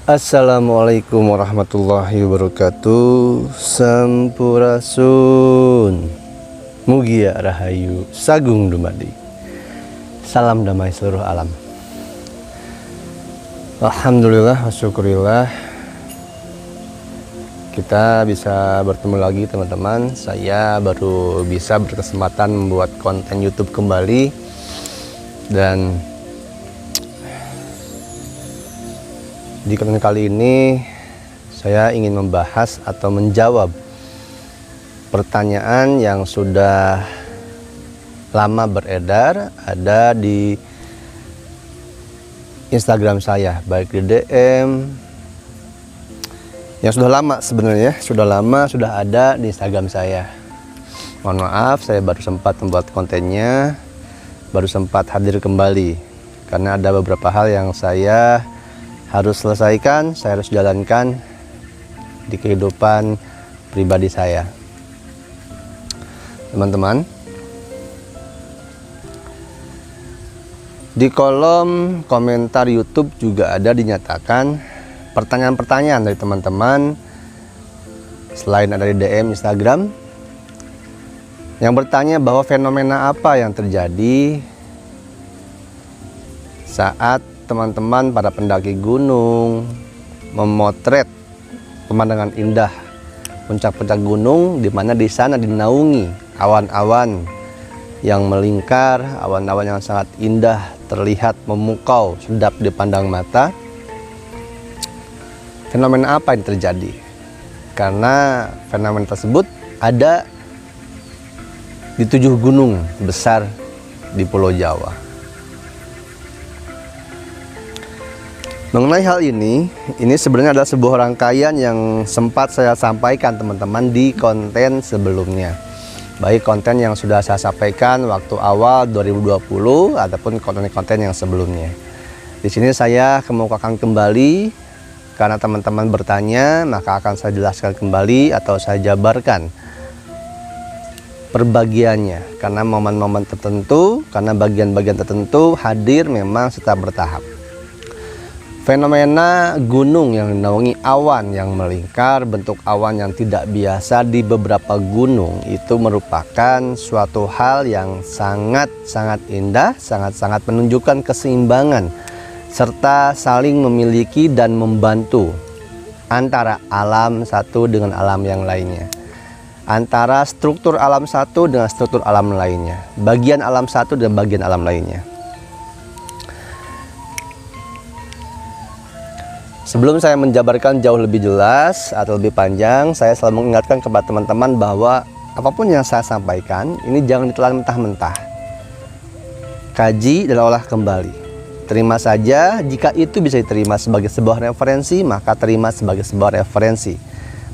Assalamualaikum warahmatullahi wabarakatuh. Sampurasun, Mugia Rahayu, Sagung Dumadi. Salam damai seluruh alam. Alhamdulillah, syukurillah kita bisa bertemu lagi teman-teman. Saya baru bisa berkesempatan membuat konten YouTube kembali, dan di konten kali ini saya ingin membahas atau menjawab pertanyaan yang sudah lama beredar ada di Instagram saya, baik di DM yang sudah lama, sebenarnya sudah ada di Instagram saya. Mohon maaf, saya baru sempat membuat kontennya, baru sempat hadir kembali karena ada beberapa hal yang saya harus selesaikan, saya harus jalankan di kehidupan pribadi saya. Teman-teman, di kolom komentar YouTube juga ada dinyatakan pertanyaan-pertanyaan dari teman-teman, selain ada di DM Instagram, yang bertanya bahwa fenomena apa yang terjadi saat teman-teman para pendaki gunung memotret pemandangan indah puncak-puncak gunung, di mana di sana dinaungi awan-awan yang melingkar, awan-awan yang sangat indah, terlihat memukau, sedap dipandang mata. Fenomena apa yang terjadi? Karena fenomena tersebut ada di 7 gunung besar di Pulau Jawa. Mengenai hal ini sebenarnya adalah sebuah rangkaian yang sempat saya sampaikan teman-teman di konten sebelumnya. Baik konten yang sudah saya sampaikan waktu awal 2020 ataupun konten-konten yang sebelumnya. Di sini saya kemukakan kembali karena teman-teman bertanya, maka akan saya jelaskan kembali atau saya jabarkan perbagiannya. Karena momen-momen tertentu, karena bagian-bagian tertentu hadir memang secara bertahap. Fenomena gunung yang dinaungi awan yang melingkar, bentuk awan yang tidak biasa di beberapa gunung, itu merupakan suatu hal yang sangat-sangat indah, sangat-sangat menunjukkan keseimbangan serta saling memiliki dan membantu antara alam satu dengan alam yang lainnya, antara struktur alam satu dengan struktur alam lainnya, bagian alam satu dan bagian alam lainnya. Sebelum saya menjabarkan jauh lebih jelas atau lebih panjang, saya selalu mengingatkan kepada teman-teman bahwa apapun yang saya sampaikan ini jangan ditelan mentah-mentah. Kaji dan olah kembali. Terima saja, jika itu bisa diterima sebagai sebuah referensi, maka terima sebagai sebuah referensi.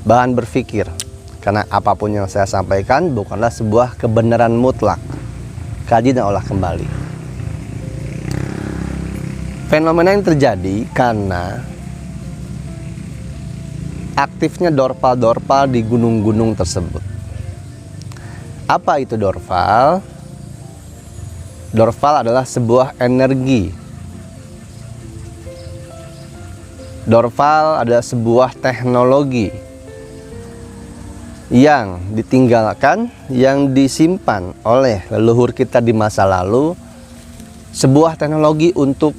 Bahan berpikir, karena apapun yang saya sampaikan bukanlah sebuah kebenaran mutlak. Kaji dan olah kembali. Fenomena yang terjadi karena aktifnya dorpal-dorpal di gunung-gunung tersebut. Apa itu dorpal? Dorpal adalah sebuah energi. Dorpal adalah sebuah teknologi yang ditinggalkan, yang disimpan oleh leluhur kita di masa lalu. Sebuah teknologi untuk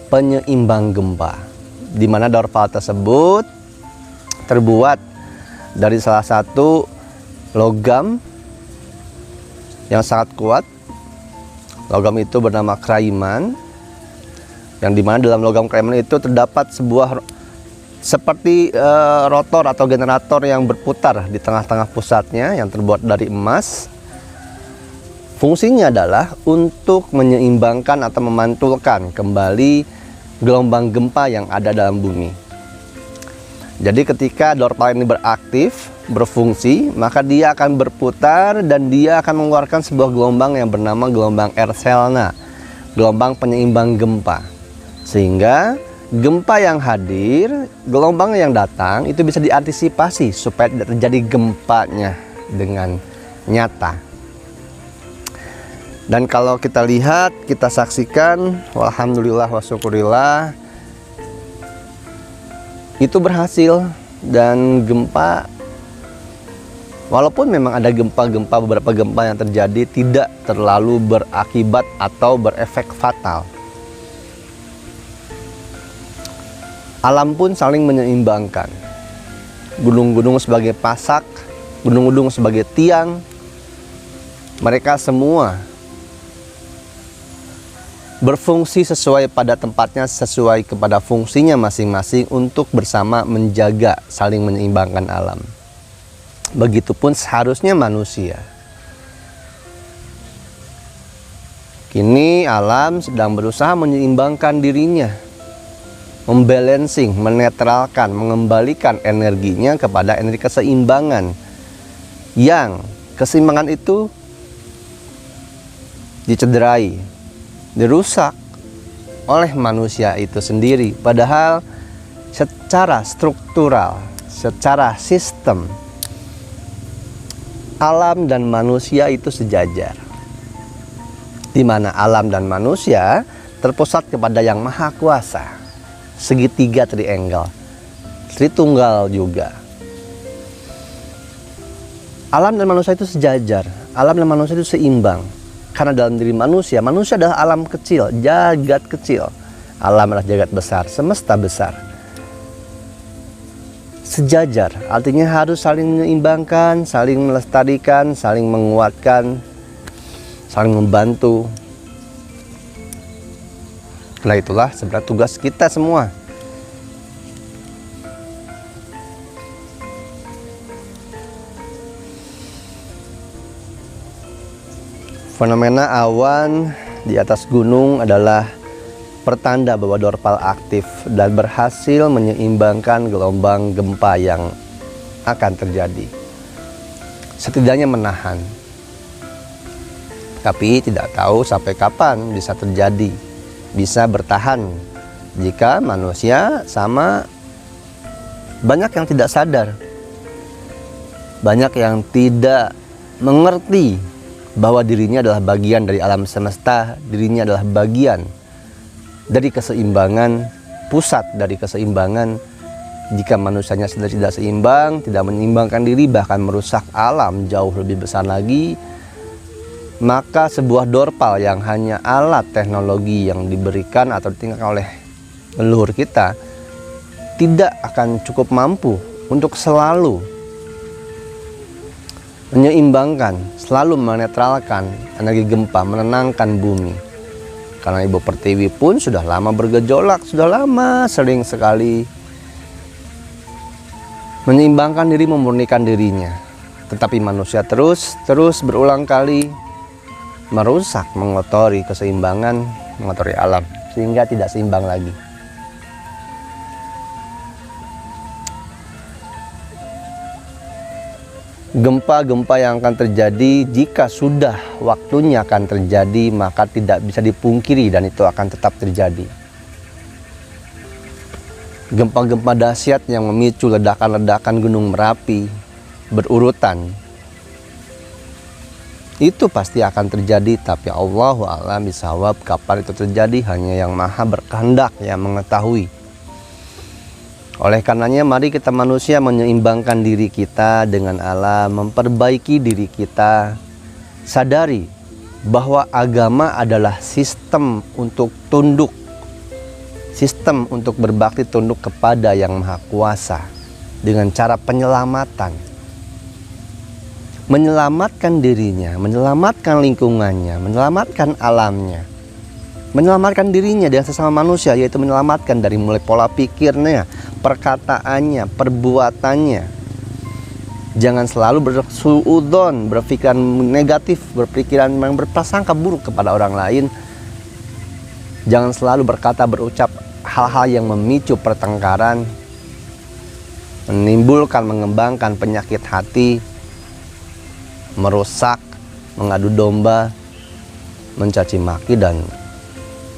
penyeimbang gempa, di mana dorpal tersebut terbuat dari salah satu logam yang sangat kuat. Logam itu bernama kraiman, yang dimana dalam logam kraiman itu terdapat sebuah seperti rotor atau generator yang berputar di tengah-tengah pusatnya, yang terbuat dari emas. Fungsinya adalah untuk menyeimbangkan atau memantulkan kembali gelombang gempa yang ada dalam bumi. Jadi ketika dorpal ini beraktif, berfungsi, maka dia akan berputar dan dia akan mengeluarkan sebuah gelombang yang bernama gelombang Erselna, gelombang penyeimbang gempa. Sehingga gempa yang hadir, gelombang yang datang itu bisa diantisipasi supaya tidak terjadi gempanya dengan nyata. Dan kalau kita lihat, kita saksikan, walhamdulillah wa syukurillah, itu berhasil. Dan gempa, walaupun memang ada gempa-gempa, beberapa gempa yang terjadi tidak terlalu berakibat atau berefek fatal. Alam pun saling menyeimbangkan. Gunung-gunung sebagai pasak, gunung-gunung sebagai tiang, mereka semua berfungsi sesuai pada tempatnya, sesuai kepada fungsinya masing-masing untuk bersama menjaga, saling menyeimbangkan alam. Begitupun seharusnya manusia. Kini alam sedang berusaha menyeimbangkan dirinya, membalancing, menetralkan, mengembalikan energinya kepada energi keseimbangan. Yang keseimbangan itu dicederai, dirusak oleh manusia itu sendiri. Padahal secara struktural, secara sistem, alam dan manusia itu sejajar, di mana alam dan manusia terpusat kepada Yang Maha Kuasa, segitiga triangle, Tritunggal juga. Alam dan manusia itu sejajar, alam dan manusia itu seimbang. Karena dalam diri manusia, manusia adalah alam kecil, jagat kecil. Alam adalah jagat besar, semesta besar. Sejajar, artinya harus saling menyeimbangkan, saling melestarikan, saling menguatkan, saling membantu. Nah, itulah sebenarnya tugas kita semua. Fenomena awan di atas gunung adalah pertanda bahwa Dorpal aktif dan berhasil menyeimbangkan gelombang gempa yang akan terjadi. Setidaknya menahan. Tapi tidak tahu sampai kapan bisa terjadi, bisa bertahan jika manusia sama banyak yang tidak sadar. Banyak yang tidak mengerti bahwa dirinya adalah bagian dari alam semesta, dirinya adalah bagian dari keseimbangan, pusat dari keseimbangan. Jika manusianya sudah tidak seimbang, tidak menyeimbangkan diri, bahkan merusak alam jauh lebih besar lagi, maka sebuah dorpal yang hanya alat teknologi yang diberikan atau ditinggalkan oleh leluhur kita tidak akan cukup mampu untuk selalu menyeimbangkan, selalu menetralkan energi gempa, menenangkan bumi. Karena Ibu Pertiwi pun sudah lama bergejolak, sudah lama sering sekali menyeimbangkan diri, memurnikan dirinya. Tetapi manusia terus berulang kali merusak, mengotori keseimbangan, mengotori alam, sehingga tidak seimbang lagi. Gempa-gempa yang akan terjadi, jika sudah waktunya akan terjadi, maka tidak bisa dipungkiri dan itu akan tetap terjadi. Gempa-gempa dahsyat yang memicu ledakan-ledakan gunung Merapi berurutan, itu pasti akan terjadi, tapi Allahu a'lam bishawab kapan itu terjadi, hanya Yang Maha berkehendak yang mengetahui. Oleh karenanya mari kita manusia menyeimbangkan diri kita dengan alam, memperbaiki diri kita, sadari bahwa agama adalah sistem untuk tunduk, sistem untuk berbakti tunduk kepada Yang Maha Kuasa dengan cara penyelamatan. Menyelamatkan dirinya, menyelamatkan lingkungannya, menyelamatkan alamnya, menyelamatkan dirinya dengan sesama manusia, yaitu menyelamatkan dari mulai pola pikirnya, perkataannya, perbuatannya. Jangan selalu bersuudzon, berpikiran negatif, berpikiran yang berprasangka buruk kepada orang lain. Jangan selalu berkata, berucap hal-hal yang memicu pertengkaran, menimbulkan, mengembangkan penyakit hati, merusak, mengadu domba, mencaci maki, dan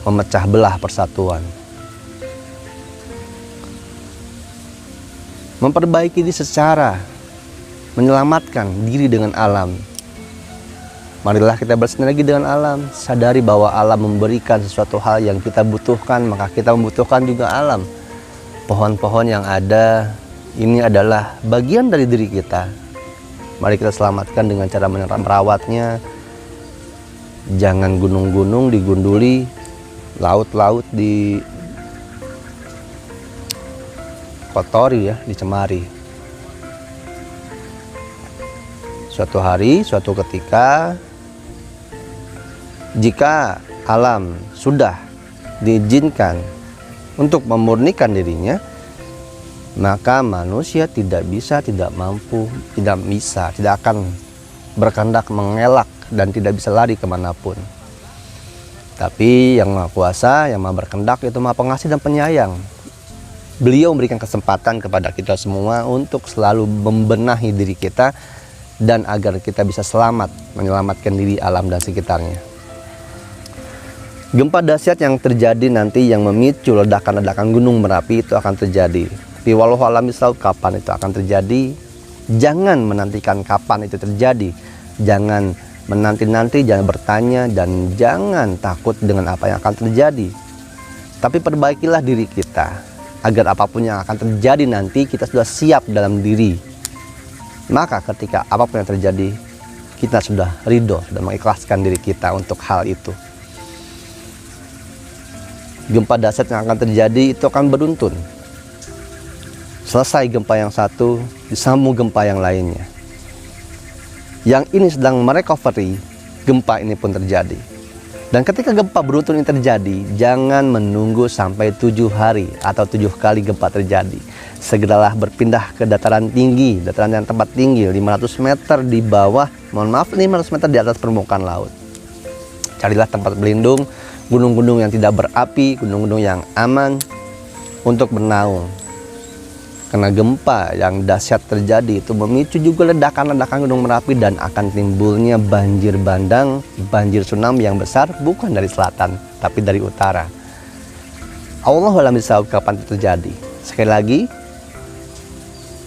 memecah belah persatuan. Memperbaiki diri secara menyelamatkan diri dengan alam. Marilah kita bersinergi dengan alam, sadari bahwa alam memberikan sesuatu hal yang kita butuhkan, maka kita membutuhkan juga alam. pohon-pohon yang ada ini adalah bagian dari diri kita. Mari kita selamatkan dengan cara merawatnya. Jangan gunung-gunung digunduli, laut-laut dikotori ya, dicemari. Suatu hari, suatu ketika, jika alam sudah diizinkan untuk memurnikan dirinya, maka manusia tidak bisa, tidak mampu, tidak akan berkehendak mengelak dan tidak bisa lari kemanapun. Tapi yang Maha Kuasa, yang Maha Berkehendak itu Maha Pengasih dan Penyayang. Beliau memberikan kesempatan kepada kita semua untuk selalu membenahi diri kita dan agar kita bisa selamat menyelamatkan diri, alam dan sekitarnya. Gempa dahsyat yang terjadi nanti yang memicu ledakan-ledakan gunung Merapi itu akan terjadi. Tapi wallahu a'lam bishawab, kapan itu akan terjadi? Jangan menantikan kapan itu terjadi. Jangan menanti-nanti, jangan bertanya, dan jangan takut dengan apa yang akan terjadi. Tapi perbaikilah diri kita agar apapun yang akan terjadi nanti kita sudah siap dalam diri. Maka ketika apapun yang terjadi, kita sudah ridho, sudah mengikhlaskan diri kita untuk hal itu. Gempa dahsyat yang akan terjadi itu akan beruntun. Selesai gempa yang satu, disambung gempa yang lainnya. Yang ini sedang merecovery, gempa ini pun terjadi. Dan ketika gempa beruntun ini terjadi, jangan menunggu sampai 7 hari atau 7 kali gempa terjadi. Segeralah berpindah ke dataran tinggi, dataran yang tempat tinggi, 500 meter di bawah, 500 meter di atas permukaan laut. Carilah tempat berlindung, gunung-gunung yang tidak berapi, gunung-gunung yang aman untuk bernaung. Karena gempa yang dahsyat terjadi itu memicu juga ledakan-ledakan gunung Merapi dan akan timbulnya banjir bandang, banjir tsunami yang besar bukan dari selatan tapi dari utara. Allahu a'lam bishawab, kapan itu terjadi. Sekali lagi,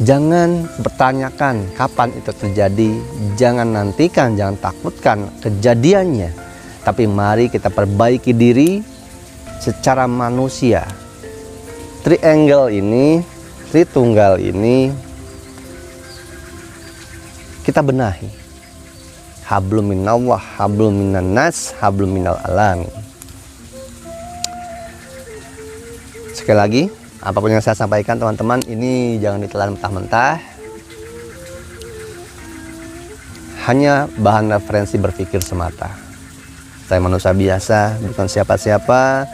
jangan bertanyakan kapan itu terjadi, jangan nantikan, jangan takutkan kejadiannya. Tapi mari kita perbaiki diri secara manusia. Tritunggal ini kita benahi. Hablum minallah, hablum minan nas, hablum minal alamin. Sekali lagi, apapun yang saya sampaikan teman-teman, ini jangan ditelan mentah-mentah. Hanya bahan referensi berpikir semata. Saya manusia biasa, bukan siapa-siapa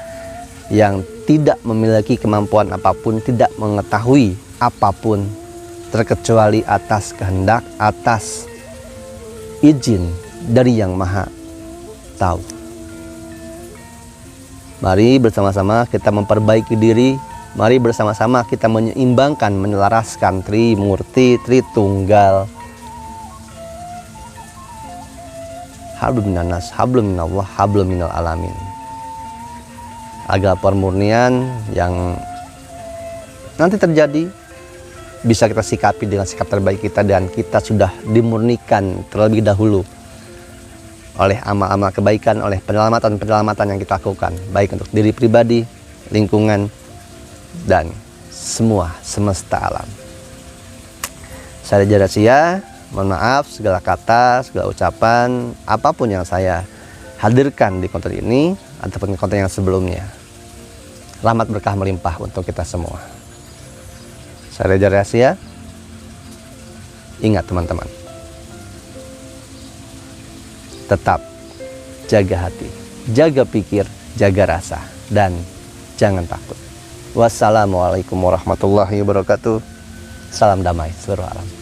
yang tidak memiliki kemampuan apapun, tidak mengetahui apapun, terkecuali atas kehendak, atas izin dari Yang Maha Tahu. Mari bersama-sama kita memperbaiki diri, mari bersama-sama kita menyeimbangkan, menyelaraskan Trimurti, Tritunggal. Hablum minan nas, hablum minallah, hablum minal alamin. Agar pemurnian yang nanti terjadi bisa kita sikapi dengan sikap terbaik kita, dan kita sudah dimurnikan terlebih dahulu oleh amal-amal kebaikan, oleh penyelamatan-penyelamatan yang kita lakukan, baik untuk diri pribadi, lingkungan, dan semua semesta alam. Saya Reza Rasia, mohon maaf segala kata, segala ucapan, apapun yang saya hadirkan di konten ini ataupun konten yang sebelumnya. Rahmat berkah melimpah untuk kita semua. Saya Reza Rasia. Ingat teman-teman, tetap jaga hati, jaga pikir, jaga rasa, dan jangan takut. Wassalamualaikum warahmatullahi wabarakatuh. Salam damai seluruh alam.